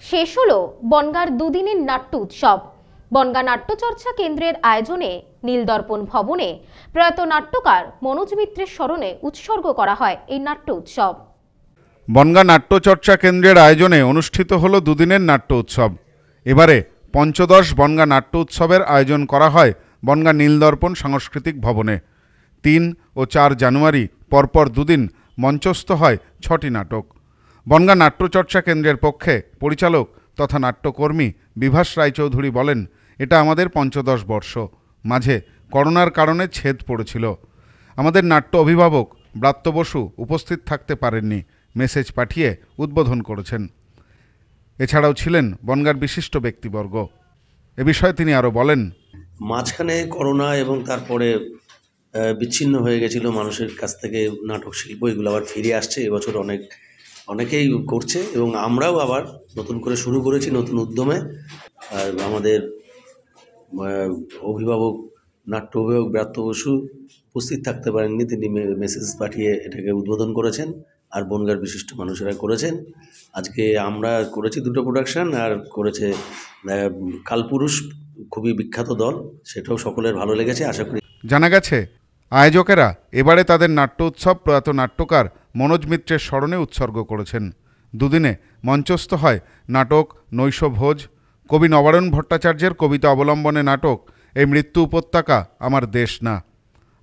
শেষ হলো বনগাঁর দুদিনের নাট্য উৎসব। বনগাঁ নাট্যচর্চা কেন্দ্রের আয়োজনে নীলদর্পণ ভবনে প্রয়াত নাট্যকার মনোজ মিত্রের স্মরণে উৎসর্গ করা হয় এই নাট্য উৎসব। বনগাঁ নাট্যচর্চা কেন্দ্রের আয়োজনে অনুষ্ঠিত হলো দুদিনের নাট্য উৎসব। এবারে পঞ্চদশ বনগাঁ নাট্য উৎসবের আয়োজন করা হয় বনগাঁ নীলদর্পণ সাংস্কৃতিক ভবনে। 3 ও 4 জানুয়ারি পরপর দুদিন মঞ্চস্থ হয় 6টি নাটক। বনগাঁ নাট্যচর্চা কেন্দ্রের পক্ষে পরিচালক তথা নাট্যকর্মী বিভাস রায়চৌধুরী বলেন, এটা আমাদের পঞ্চদশ বর্ষ। মাঝে করোনার কারণে ছেদ পড়েছিল। আমাদের নাট্য অভিভাবক ব্রাত্য বসু উপস্থিত থাকতে পারেননি, মেসেজ পাঠিয়ে উদ্বোধন করেছেন। এছাড়াও ছিলেন বনগাঁর বিশিষ্ট ব্যক্তিবর্গ। এ বিষয়ে তিনি আরও বলেন, মাঝখানে করোনা এবং তারপরে বিচ্ছিন্ন হয়ে গেছিল মানুষের কাছ থেকে নাটক শিল্প, এগুলো আবার ফিরে আসছে। এবছর অনেকেই করছে এবং আমরাও আবার নতুন করে শুরু করেছি নতুন উদ্যমে। আর আমাদের নাট্য অভিভাবক ব্রাত্য বসু উপস্থিত থাকতে পারেননি, তিনি মেসেজ পাঠিয়ে এটাকে উদ্বোধন করেছেন। আর বনগাঁর বিশিষ্ট মানুষেরা করেছেন। আজকে আমরা করেছি 2টো প্রোডাকশন, আর করেছে কালপুরুষ, খুবই বিখ্যাত দল, সেটাও সকলের ভালো লেগেছে আশা করি। জানা গেছে আয়োজকেরা এবারে তাদের নাট্য উৎসব প্রয়াত নাট্যকার মনোজ মিত্রের স্মরণে উৎসর্গ করেছেন। দুদিনে মঞ্চস্থ হয় নাটক নৈশভোজ, কবি নবারুণ ভট্টাচার্যের কবিতা অবলম্বনে নাটক এই মৃত্যু উপত্যকা আমার দেশ না,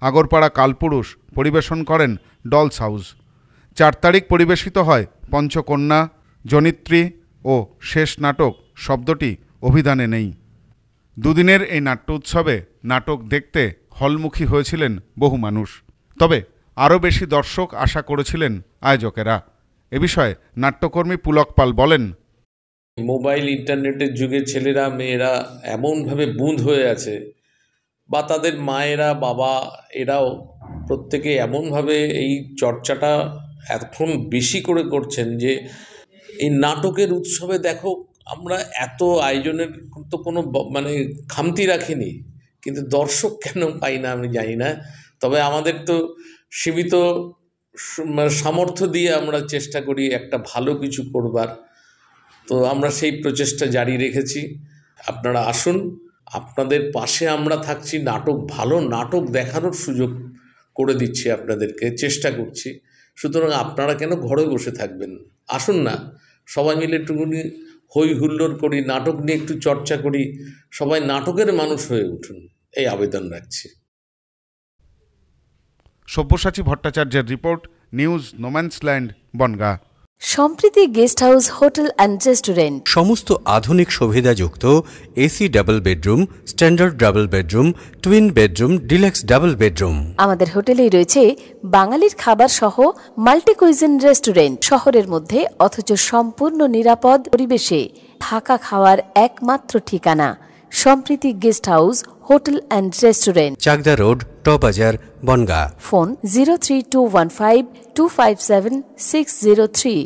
আগরপাড়া কালপুরুষ পরিবেশন করেন ডলস হাউস। 4 তারিখ পরিবেশিত হয় পঞ্চকন্যা, জনিত্রী ও শেষ নাটক শব্দটি অভিধানে নেই। দুদিনের এই নাট্য উৎসবে নাটক দেখতে হলমুখী হয়েছিলেন বহু মানুষ। তবে আরও বেশি দর্শক আশা করেছিলেন আয়োজকেরা। এ বিষয়ে নাট্যকর্মী পুলক পাল বলেন, মোবাইল ইন্টারনেটের যুগে ছেলেরা মেয়েরা এমনভাবে বুঁদ হয়ে আছে, বা তাদের মায়েরা বাবা এরাও প্রত্যেকে এমনভাবে এই চর্চাটা এখন বেশি করে করছেন যে এই নাটকের উৎসবে দেখো আমরা এত আয়োজনের তো কোনো খামতি রাখিনি, কিন্তু দর্শক কেন পাই না আমি জানি না। তবে আমাদের তো সীমিত সামর্থ্য দিয়ে আমরা চেষ্টা করি একটা ভালো কিছু করবার, তো আমরা সেই প্রচেষ্টা জারি রেখেছি। আপনারা আসুন, আপনাদের পাশে আমরা থাকছি, ভালো নাটক দেখানোর সুযোগ করে দিচ্ছি আপনাদেরকে, চেষ্টা করছি। সুতরাং আপনারা কেন ঘরে বসে থাকবেন? আসুন না, সবাই মিলে একটুখানি হই হুল্লোড় করি, নাটক নিয়ে একটু চর্চা করি, সবাই নাটকের মানুষ হয়ে উঠুন, এই আবেদন রাখছি। সব্যসাচী ভট্টাচার্যের report, news no man's land, Bongaon. Sampriti guest house hotel and restaurant, সমস্ত আধুনিক সুবিধাযুক্ত AC double bedroom, standard double bedroom, twin bedroom, deluxe double bedroom. আমাদের হোটেলেই রয়েছে বাঙালির খাবার সহ মাল্টি কুইজিন রেস্টুরেন্ট। শহরের মধ্যে অথচ সম্পূর্ণ নিরাপদ পরিবেশে থাকা খাওয়ার একমাত্র ঠিকানা Sampriti guest house hotel and restaurant, Chakdah road, টবাজার, বনগাঁ। ফোন 03215257603।